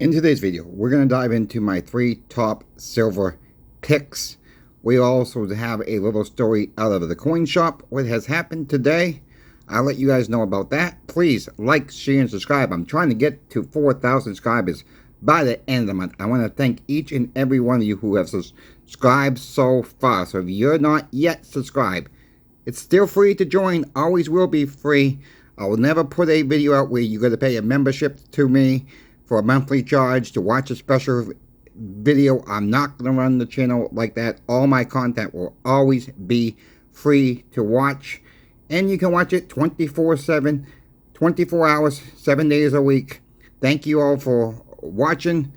In today's video, we're going to dive into my 3 top silver picks. We also have a little story out of the coin shop, what has happened today. I'll let you guys know about that. Please like, share, and subscribe. I'm trying to get to 4,000 subscribers by the end of the month. I want to thank each and every one of you who have subscribed so far. So if you're not yet subscribed, it's still free to join. Always will be free. I will never put a video out where you're going to pay a membership to me for a monthly charge to watch a special video. I'm not going to run the channel like that. All my content will always be free to watch, and you can watch it 24/7, 24 hours, 7 days a week. Thank you all for watching.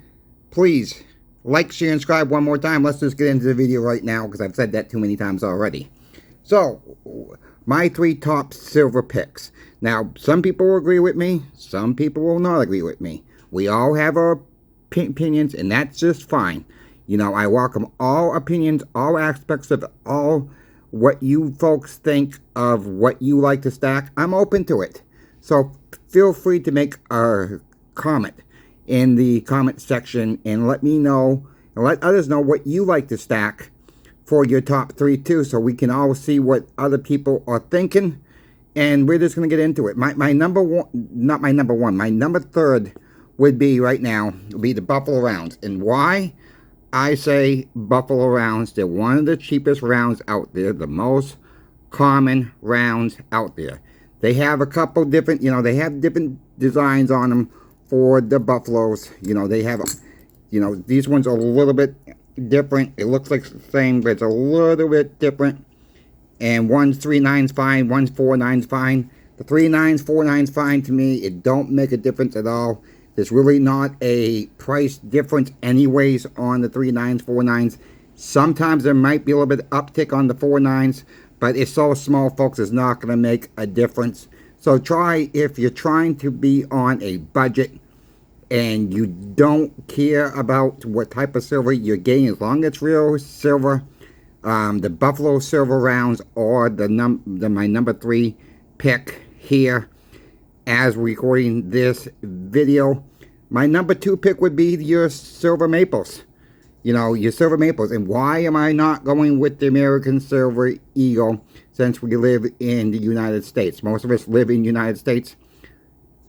Please like, share, and subscribe one more time. Let's just get into the video right now because I've said that too many times already. So, my 3 top silver picks. Now, some people will agree with me, some people will not agree with me. We all have our opinions, and that's just fine. You know, I welcome all opinions, all aspects of all what you folks think of what you like to stack. I'm open to it. So feel free to make a comment in the comment section and let me know, and let others know what you like to stack for your top 3 too, so we can all see what other people are thinking, and we're just going to get into it. My number one, not my number one, my number 3rd would be right now, would be the Buffalo Rounds. And why I say Buffalo Rounds, they're one of the cheapest rounds out there, the most common rounds out there. They have a couple different, you know, they have different designs on them for the Buffaloes. You know, they have, you know, these ones are a little bit different. It looks like the same, but it's a little bit different. And one's 3/9's fine, one's 4/9's fine. The 3/9's, 4/9's fine to me. It don't make a difference at all. There's really not a price difference anyways on the 3/9's, 4/9's. Sometimes there might be a little bit of uptick on the 4/9's, but it's so small, folks, it's not going to make a difference. So try, if you're trying to be on a budget and you don't care about what type of silver you're getting, as long as it's real silver, the Buffalo Silver Rounds are my number 3 pick here as recording this video. My number 2 pick would be your Silver Maples. You know, your Silver Maples. And why am I not going with the American Silver Eagle, since we live in the United States? Most of us live in the United States.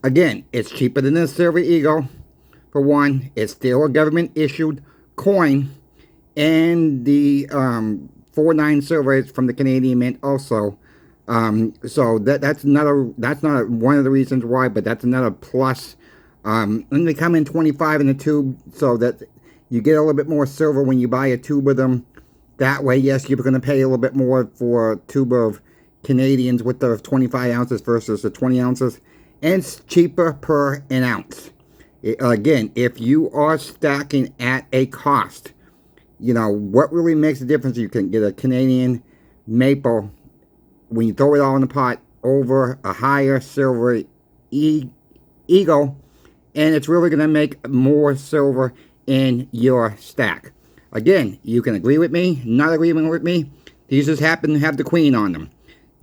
Again, it's cheaper than the Silver Eagle. For one, it's still a government issued coin, and the 4/9 silver is from the Canadian Mint also. So that's not one of the reasons why, but that's another plus. And they come in 25 in the tube, so that you get a little bit more silver when you buy a tube of them. That way, yes, you're going to pay a little bit more for a tube of Canadians with the 25 ounces versus the 20 ounces. And it's cheaper per an ounce. Again, if you are stacking at a cost, you know, what really makes a difference, you can get a Canadian maple when you throw it all in the pot over a higher silver eagle, and it's really going to make more silver in your stack. Again, you can agree with me, not agree with me. These just happen to have the queen on them.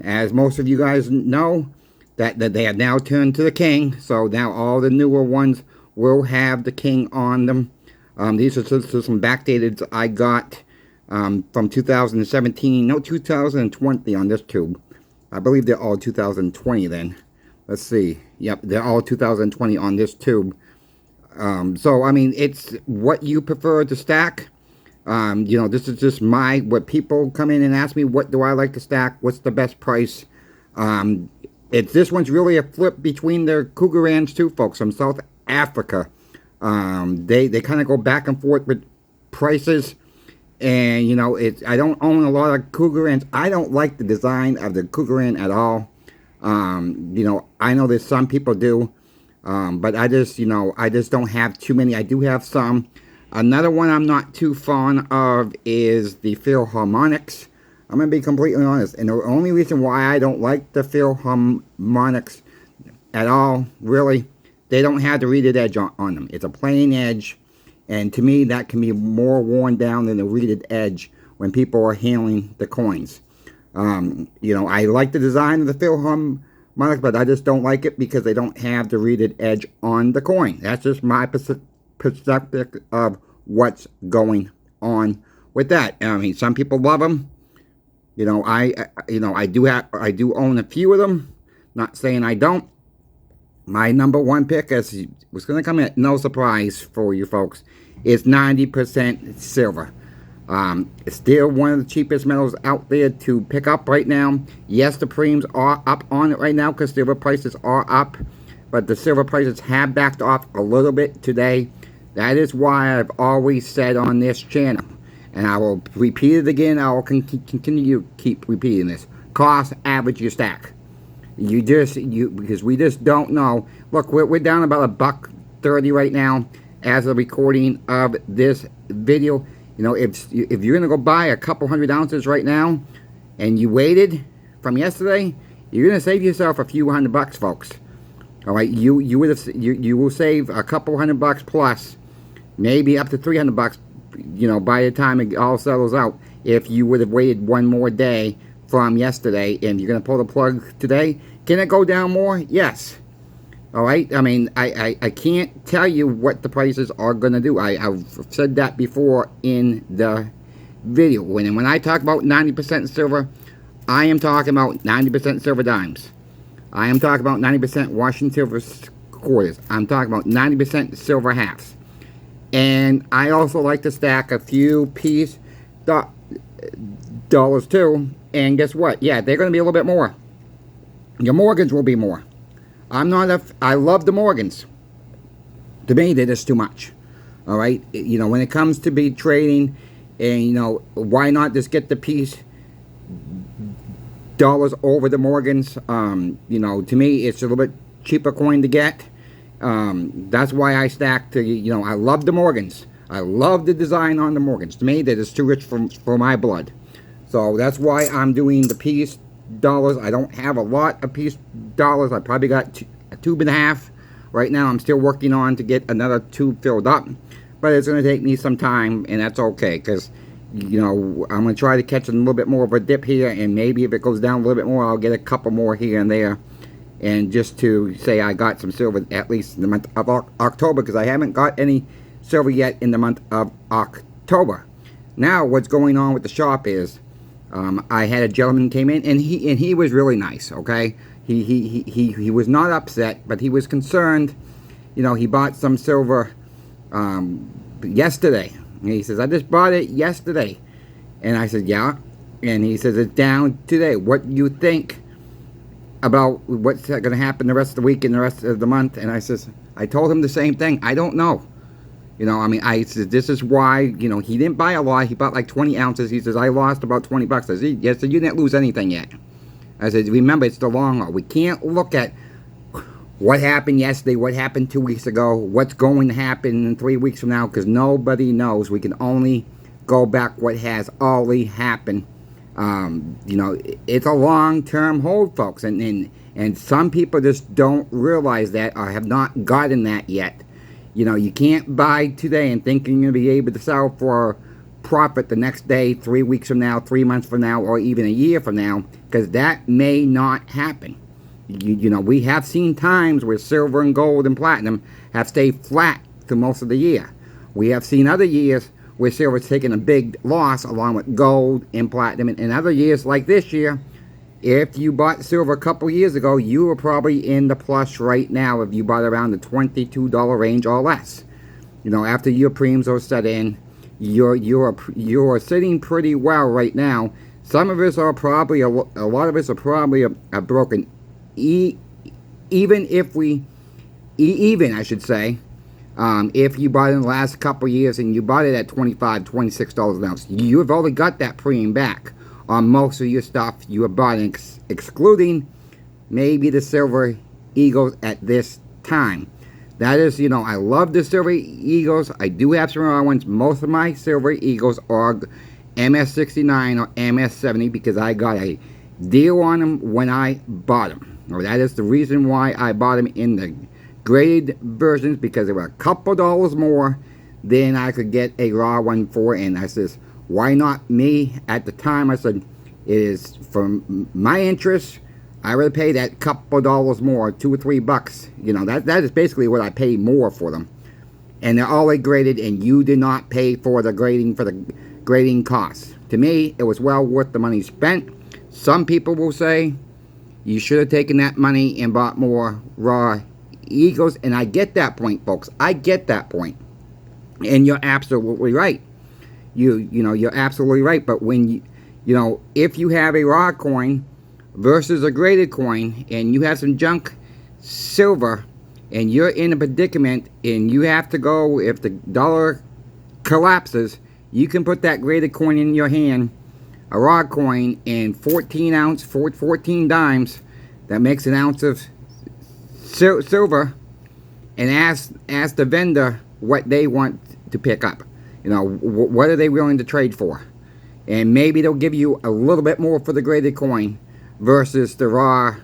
As most of you guys know, that they have now turned to the king, so now all the newer ones will have the king on them. These are just some backdated I got from 2017, no, 2020 on this tube. I believe they're all 2020 then. Let's see. Yep, they're all 2020 on this tube. So, I mean, it's what you prefer to stack. You know, this is just what people come in and ask me, what do I like to stack? What's the best price? This one's really a flip between the Krugerrands too, folks, from South Africa. They kind of go back and forth with prices. And, you know, I don't own a lot of Krugerrands. I don't like the design of the Krugerrand at all. You know, I know that some people do. But I just, you know, I just don't have too many. I do have some. Another one I'm not too fond of is the Philharmonics. I'm going to be completely honest. And the only reason why I don't like the Philharmonics at all, really, they don't have the reeded edge on them. It's a plain edge. And to me, that can be more worn down than the reeded edge when people are handling the coins. You know, I like the design of the Philharmonics, but I just don't like it because they don't have the reeded edge on the coin. That's just my perspective of what's going on with that. I mean, some people love them. You know, I do own a few of them. Not saying I don't. My number one pick, as was going to come in, no surprise for you folks, is 90% silver. It's still one of the cheapest metals out there to pick up right now. Yes, the premiums are up on it right now because silver prices are up, but the silver prices have backed off a little bit today. That is why I've always said on this channel, and I will repeat it again, I will continue to keep repeating this: cost average your stack. Because we just don't know. Look, we're down about $1.30 right now as of recording of this video. You know, if you're gonna go buy a couple 100 ounces right now, and you waited from yesterday, you're gonna save yourself a few $100, folks. All right, you will save a couple $100 plus, maybe up to $300. You know, by the time it all settles out, if you would have waited one more day from yesterday, and you're going to pull the plug today. Can it go down more? Yes. All right. I mean, I can't tell you what the prices are going to do. I've said that before in the video. When I talk about 90% silver, I am talking about 90% silver dimes. I am talking about 90% Washington silver quarters. I'm talking about 90% silver halves. And I also like to stack a few piece dollars too. And guess what? Yeah, they're going to be a little bit more. Your Morgans will be more. I love the Morgans. To me, they're just too much. All right? You know, when it comes to be trading, and, you know, why not just get the piece dollars over the Morgans? You know, to me, it's a little bit cheaper coin to get. That's why I stack to, you know, I love the Morgans. I love the design on the Morgans. To me, that is too rich for my blood. So that's why I'm doing the piece dollars. I don't have a lot of piece dollars. I probably got a tube and a half. Right now I'm still working on to get another tube filled up. But it's going to take me some time, and that's okay. Because, you know, I'm going to try to catch a little bit more of a dip here. And maybe if it goes down a little bit more, I'll get a couple more here and there. And just to say I got some silver at least in the month of October. Because I haven't got any silver yet in the month of October. Now what's going on with the shop is, I had a gentleman came in, and he was really nice. Okay, he was not upset, but he was concerned. You know, he bought some silver yesterday. And he says, I just bought it yesterday. And I said, yeah. And he says, it's down today. What do you think about what's going to happen the rest of the week and the rest of the month? And I told him the same thing. I don't know. You know, I mean, I said, this is why, you know, he didn't buy a lot. He bought like 20 ounces. He says, I lost about $20. I said, yes, so you didn't lose anything yet. I said, remember, it's the long haul. We can't look at what happened yesterday, what happened 2 weeks ago, what's going to happen in 3 weeks from now, because nobody knows. We can only go back what has already happened. You know, it's a long-term hold, folks. And some people just don't realize that or have not gotten that yet. You know, you can't buy today and think you're going to be able to sell for profit the next day, 3 weeks from now, 3 months from now, or even a year from now, because that may not happen. You know, we have seen times where silver and gold and platinum have stayed flat through most of the year. We have seen other years where silver's taken a big loss along with gold and platinum. And in other years like this year, if you bought silver a couple years ago, you were probably in the plus right now if you bought around the $22 range or less. You know, after your premiums are set in, you're sitting pretty well right now. Some of us are probably, a lot of us are probably broken. Even I should say, if you bought it in the last couple years and you bought it at $25, $26 an ounce, you've already got that premium back on most of your stuff you have bought, excluding maybe the Silver Eagles at this time. That is, you know, I love the Silver Eagles. I do have some raw ones. Most of my Silver Eagles are MS69 or MS70 because I got a deal on them when I bought them. Or that is the reason why I bought them in the graded versions, because they were a couple dollars more than I could get a raw one for. And I says, why not me? At the time, I said, it is for my interest. I would pay that couple dollars more, $2 or $3. You know, that is basically what I pay more for them. and they're already graded, and you did not pay for the grading costs. To me, it was well worth the money spent. Some people will say you should have taken that money and bought more raw Eagles, and I get that point, folks. I get that point, and you're absolutely right. You're absolutely right. But when if you have a raw coin versus a graded coin, and you have some junk silver, and you're in a predicament, and you have to go, if the dollar collapses, you can put that graded coin in your hand, a raw coin, and 14 dimes, that makes an ounce of silver, and ask the vendor what they want to pick up. What are they willing to trade for? And maybe they'll give you a little bit more for the graded coin versus the raw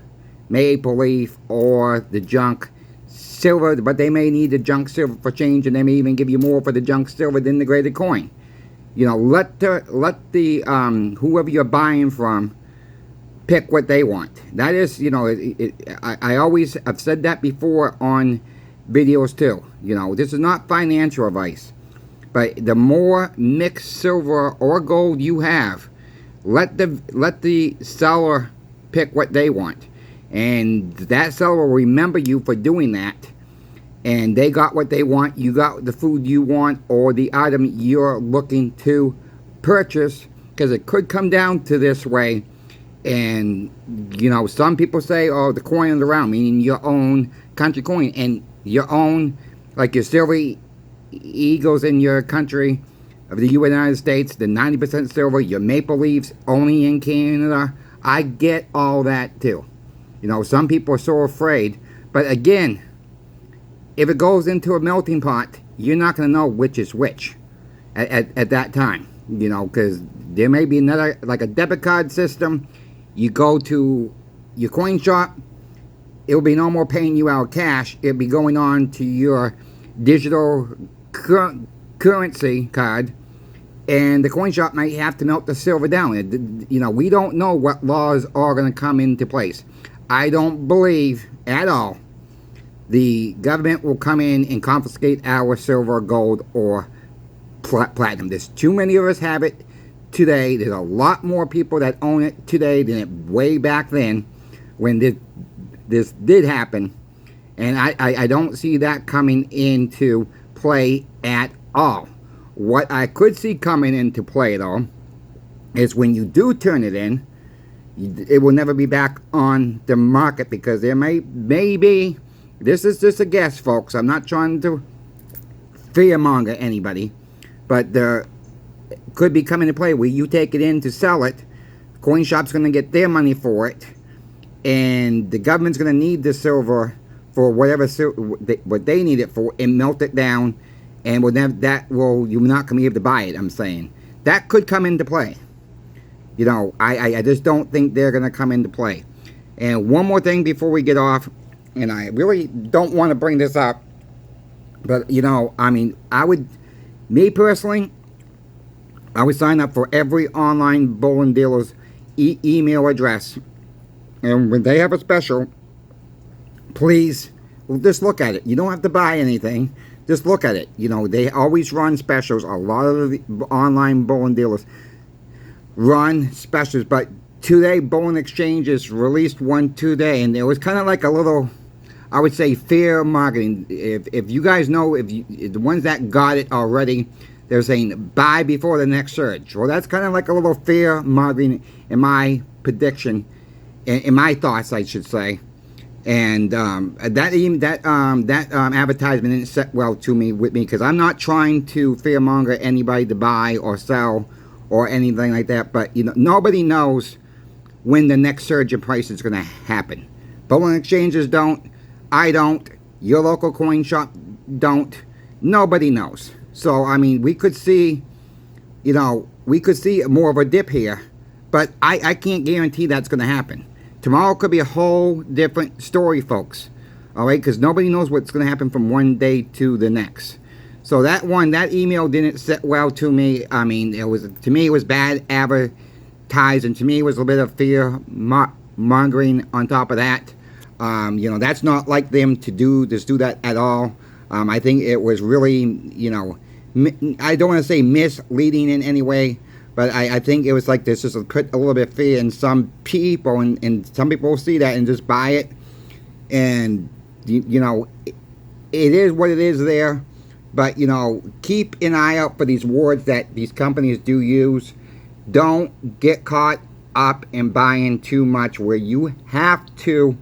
maple leaf or the junk silver, but they may need the junk silver for change, and they may even give you more for the junk silver than the graded coin. Let the whoever you're buying from pick what they want. That is, I always have said that before on videos too. This is not financial advice, but the more mixed silver or gold you have, let the seller pick what they want, and that seller will remember you for doing that. And they got what they want, you got the food you want, or the item you're looking to purchase, because it could come down to this way. And some people say, oh, the coin of the realm, meaning your own country coin, and your own, like your silver eagles in your country of the United States, the 90% silver, your maple leaves only in Canada. I get all that too. Some people are so afraid, but again, if it goes into a melting pot, you're not going to know which is which at that time, because there may be another, like a debit card system. You go to your coin shop, it'll be no more paying you out cash. It'll be going on to your digital currency card, and the coin shop might have to melt the silver down. We don't know what laws are going to come into place. I don't believe at all the government will come in and confiscate our silver, gold, or platinum. There's too many of us have it today. There's a lot more people that own it today than it way back then when this did happen. And I don't see that coming into play at all. What I could see coming into play, though, is when you do turn it in, it will never be back on the market, because there may be, this is just a guess, folks. I'm not trying to fearmonger anybody, but there could be coming into play where you take it in to sell it, coin shop's going to get their money for it, and the government's going to need the silver for whatever what they need it for, and melt it down, and you're not going to be able to buy it. I'm saying that could come into play. I just don't think they're going to come into play. And one more thing before we get off, and I really don't want to bring this up, but me personally, I would sign up for every online bullion dealer's email address, and when they have a special, please just look at it. You don't have to buy anything. Just look at it. They always run specials. A lot of the online bullion dealers run specials, but today Bullion Exchanges released one today, and it was kind of like a little, I would say, fear marketing. If you guys know, the ones that got it already, they're saying buy before the next surge. Well, that's kind of like a little fear marketing in my prediction, in my thoughts, I should say. And that advertisement didn't set well with me, because I'm not trying to fearmonger anybody to buy or sell or anything like that. But nobody knows when the next surge in price is going to happen. Bullion Exchanges don't. I don't. Your local coin shop don't. Nobody knows. So we could see, more of a dip here, but I can't guarantee that's going to happen. Tomorrow could be a whole different story, folks. All right, because nobody knows what's going to happen from one day to the next. So that email didn't sit well to me. To me, it was bad advertising. To me, it was a little bit of fear mongering on top of that. That's not like them to do that at all. I think it was really, you know, I don't want to say misleading in any way, but I think it was like this just put a little bit of fear in some people, and some people will see that and just buy it. And, you know, it is what it is there. But, you know, keep an eye out for these words that these companies do use. Don't get caught up in buying too much where you have to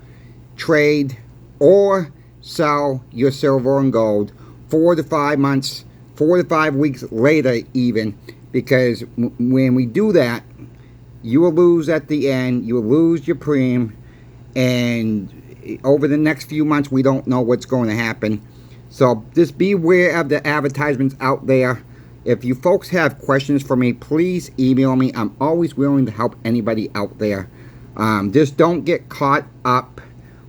trade or sell your silver and gold 4 to 5 months, 4 to 5 weeks later even, because when we do that, you will lose at the end, you will lose your premium, and over the next few months we don't know what's going to happen. So just beware of the advertisements out there. If you folks have questions for me, please email me. I'm always willing to help anybody out there. Just don't get caught up,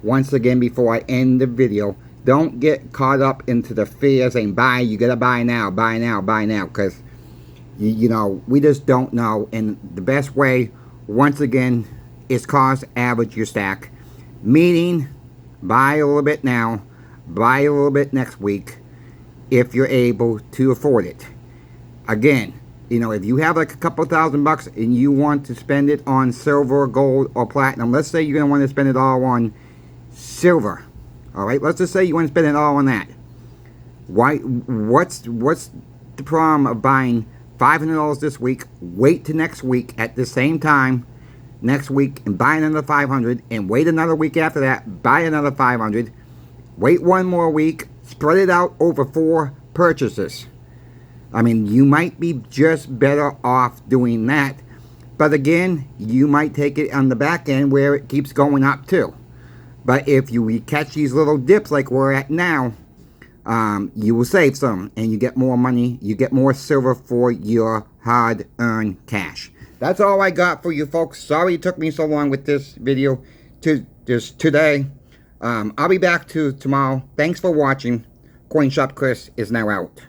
once again, before I end the video, don't get caught up into the fear saying, buy, you gotta buy now, buy now, buy now, because, you know, we just don't know. And the best way, once again, is cost average your stack. Meaning, buy a little bit now, buy a little bit next week, if you're able to afford it. Again, you know, if you have like a couple $1,000 and you want to spend it on silver, gold, or platinum, let's say you're going to want to spend it all on silver. All right, let's just say you want to spend it all on that. What's the problem of buying $500 this week, wait till next week at the same time next week and buy another $500, and wait another week after that, buy another $500, wait one more week, spread it out over 4 purchases. I mean, you might be just better off doing that. But again, you might take it on the back end where it keeps going up too. But if you catch these little dips like we're at now, you will save some, and you get more money, you get more silver for your hard-earned cash. That's all I got for you folks. Sorry it took me so long with this video today. I'll be back tomorrow. Thanks for watching. Coin Shop Chris is now out.